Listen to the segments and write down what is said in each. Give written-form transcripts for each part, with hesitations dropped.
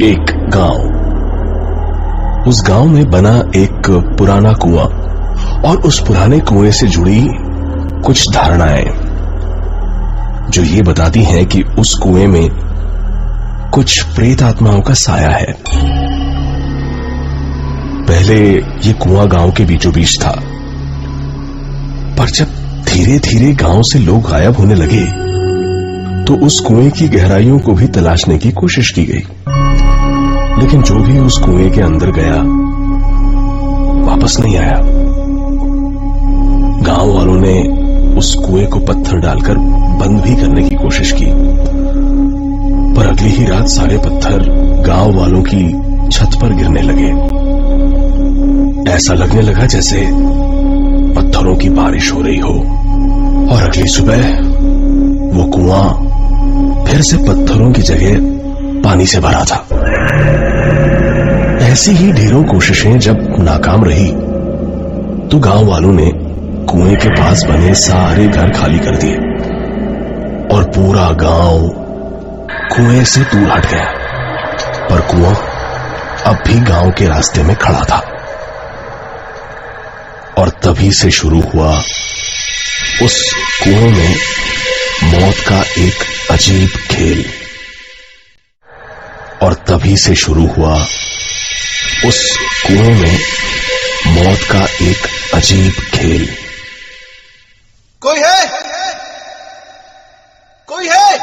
एक गांव। उस गांव में बना एक पुराना कुआं और उस पुराने कुएं से जुड़ी कुछ धारणाएं जो ये बताती हैं कि उस कुएं में कुछ प्रेत आत्माओं का साया है। पहले ये कुआं गांव के बीचों बीच था, पर जब धीरे धीरे गांव से लोग गायब होने लगे तो उस कुएं की गहराइयों को भी तलाशने की कोशिश की गई, लेकिन जो भी उस कुएं के अंदर गया वापस नहीं आया। गांव वालों ने उस कुएं को पत्थर डालकर बंद भी करने की कोशिश की, पर अगली ही रात सारे पत्थर गांव वालों की छत पर गिरने लगे। ऐसा लगने लगा जैसे पत्थरों की बारिश हो रही हो, और अगली सुबह वो कुआं फिर से पत्थरों की जगह पानी से भरा था। ऐसी ही ढेरों कोशिशें जब नाकाम रही तो गांव वालों ने कुएं के पास बने सारे घर खाली कर दिए और पूरा गांव कुएं से दूर हट गया। पर कुआं अब भी गांव के रास्ते में खड़ा था, और तभी से शुरू हुआ उस कुएं में मौत का एक अजीब खेल। और तभी से शुरू हुआ उस कुएं में मौत का एक अजीब खेल। कोई है? कोई है?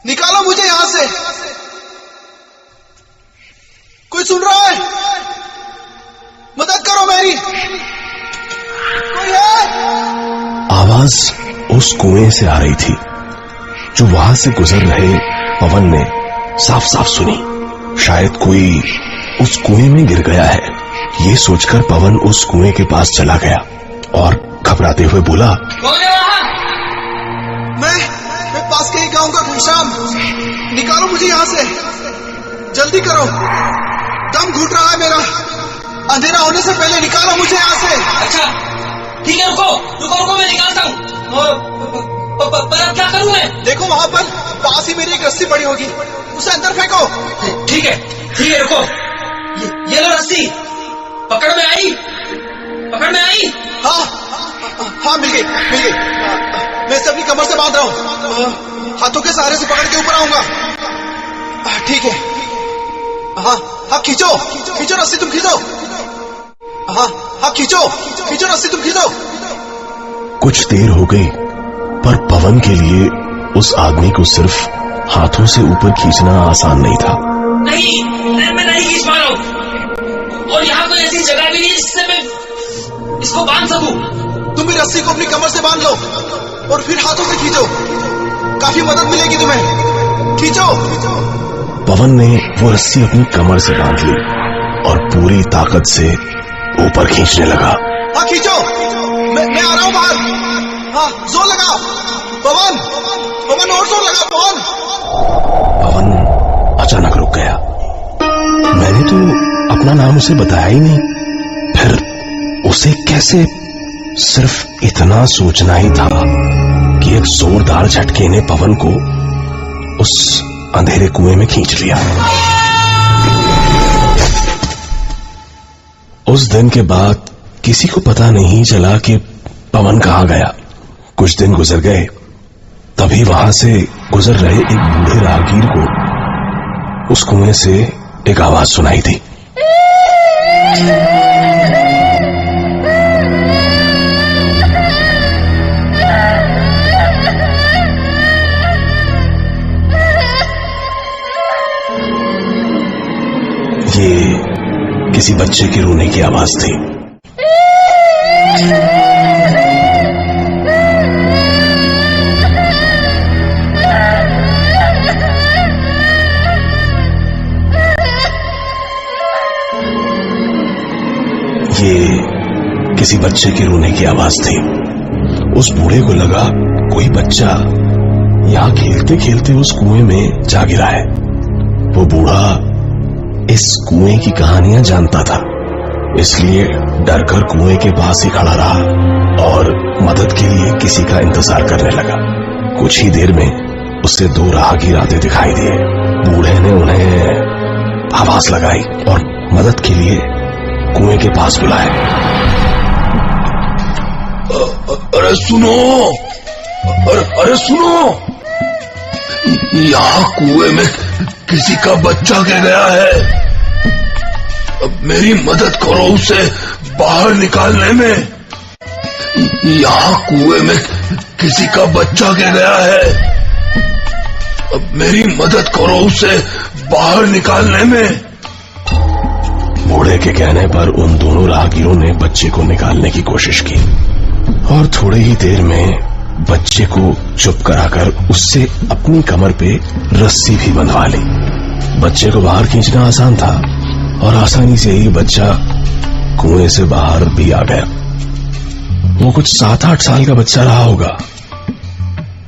निकालो मुझे यहां से। कोई सुन रहा है? मदद करो मेरी। कोई है? आवाज उस कुएं से आ रही थी जो वहां से गुजर रहे पवन ने साफ साफ सुनी। शायद कोई उस कुएं में गिर गया है, ये सोचकर पवन उस कुएं के पास चला गया और घबराते हुए बोला, कौन है वहां? मैं पास के ही गांव का घनश्याम। निकालो मुझे यहां से, जल्दी करो, दम घुट रहा है मेरा। अंधेरा होने से पहले निकालो मुझे यहां से। अच्छा ठीक है, रुको मैं निकालता हूँ। पर अब क्या करूँ मैं? देखो वहां पर पास ही मेरी एक रस्सी पड़ी होगी, उसे अंदर फेंको। ठीक है रुको, ये लो रस्सी। पकड़ में आई? हाँ मिल गई। मैं इसे अपनी कमर से बांध रहा हूँ, हाथों के सहारे से पकड़ के ऊपर आऊंगा। ठीक है। हाँ खींचो रस्सी, तुम खींचो। हाँ खींचो रस्सी, तुम खींचो। कुछ देर हो गई, पर पवन के लिए उस आदमी को सिर्फ हाथों से ऊपर खींचना आसान नहीं था। नहीं, मैं नहीं खींच पा रहा हूँ, और यहाँ कोई ऐसी जगह भी नहीं जिससे मैं इसको बांध सकूं। तुम भी रस्सी को अपनी कमर से बांध लो और फिर हाथों से खींचो, काफी मदद मिलेगी तुम्हें। खींचो। पवन ने वो रस्सी अपनी कमर से बांध ली और पूरी ताकत से ऊपर खींचने लगा। हाँ खींचो, मैं आ रहा हूँ बाहर। हाँ जोर लगाओ पवन, और जोर लगाओ पवन अचानक रुक गया। मैंने तो अपना नाम उसे बताया ही नहीं, फिर उसे कैसे? सिर्फ इतना सोचना ही था कि एक जोरदार झटके ने पवन को उस अंधेरे कुएं में खींच लिया। उस दिन के बाद किसी को पता नहीं चला कि पवन कहां गया। कुछ दिन गुजर गए, तभी वहां से गुजर रहे एक बूढ़े राहगीर को उस कुएं से एक आवाज सुनाई दी। ये किसी बच्चे के रोने की आवाज थी। ये किसी बच्चे के रोने की आवाज थी। उस बूढ़े को लगा कोई बच्चा यहां खेलते खेलते उस कुएं में जा गिरा है। वो बूढ़ा इस कुएं की कहानियां जानता था, इसलिए डरकर कुएं के पास ही खड़ा रहा और मदद के लिए किसी का इंतजार करने लगा। कुछ ही देर में उससे दो राहगीर आते दिखाई दिए। बूढ़े ने उन्हें आवाज लगाई और मदद के लिए कुएं के पास बुलाया। अरे सुनो, अरे सुनो, यहाँ कुएं में किसी का बच्चा गिर गया है। अब मेरी मदद करो उसे बाहर निकालने में। यहाँ कुएं में किसी का बच्चा गिर गया है। अब मेरी मदद करो उसे बाहर निकालने में। बूढ़े के कहने पर उन दोनों राहगीरों ने बच्चे को निकालने की कोशिश की और थोड़ी ही देर में बच्चे को चुप कराकर उससे अपनी कमर पे रस्सी भी बंधवा ली। बच्चे को बाहर खींचना आसान था और आसानी से ही बच्चा कुएं से बाहर भी आ गया। वो कुछ 7-8 साल का बच्चा रहा होगा।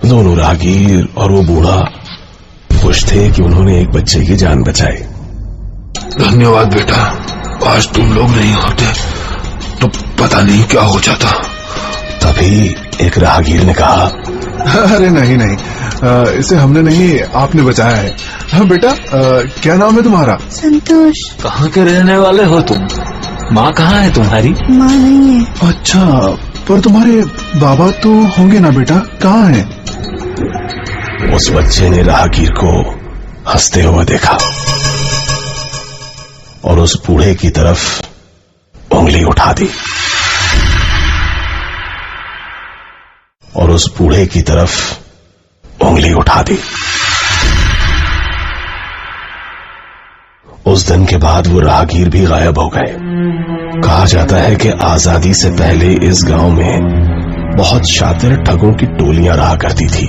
दोनों राहगीर और वो बूढ़ा खुश थे कि उन्होंने एक बच्चे की जान बचाई। धन्यवाद बेटा, आज तुम लोग नहीं होते तो पता नहीं क्या हो जाता। तभी एक राहगीर ने कहा, अरे नहीं, इसे हमने नहीं, आपने बचाया है। हाँ बेटा, क्या नाम है तुम्हारा? संतोष। कहाँ के रहने वाले हो तुम? माँ कहाँ है तुम्हारी? माँ नहीं है। अच्छा, पर तुम्हारे बाबा तो होंगे ना बेटा, कहाँ हैं? उस बच्चे ने राहगीर को हंसते हुए देखा और उस बूढ़े की तरफ उंगली उठा दी और उस बूढ़े की तरफ उंगली उठा दी। उस दिन के बाद वो राहगीर भी गायब हो गए। कहा जाता है कि आजादी से पहले इस गांव में बहुत शातिर ठगों की टोलियां रहा करती थी,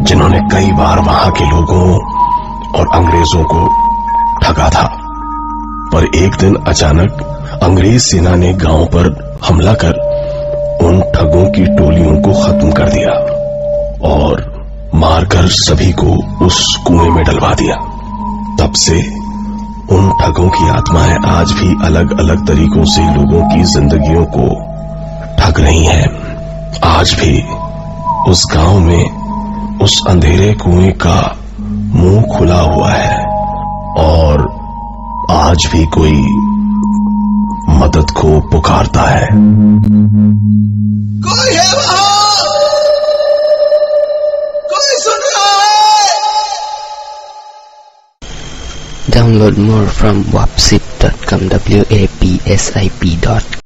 जिन्होंने कई बार वहां के लोगों और अंग्रेजों को ठगा था। पर एक दिन अचानक अंग्रेज सेना ने गांव पर हमला कर उन ठगों की टोलियों को खत्म कर दिया और मारकर सभी को उस कुएं में डलवा दिया। तब से उन ठगों की आत्माएं आज भी अलग अलग तरीकों से लोगों की जिंदगियों को ठग रही हैं। आज भी उस गांव में उस अंधेरे कुएं का मुंह खुला हुआ है और आज भी कोई मदद को पुकारता है। कोई है वहां? कोई सुन रहा है? Download more from wapsip.com, wapsip.com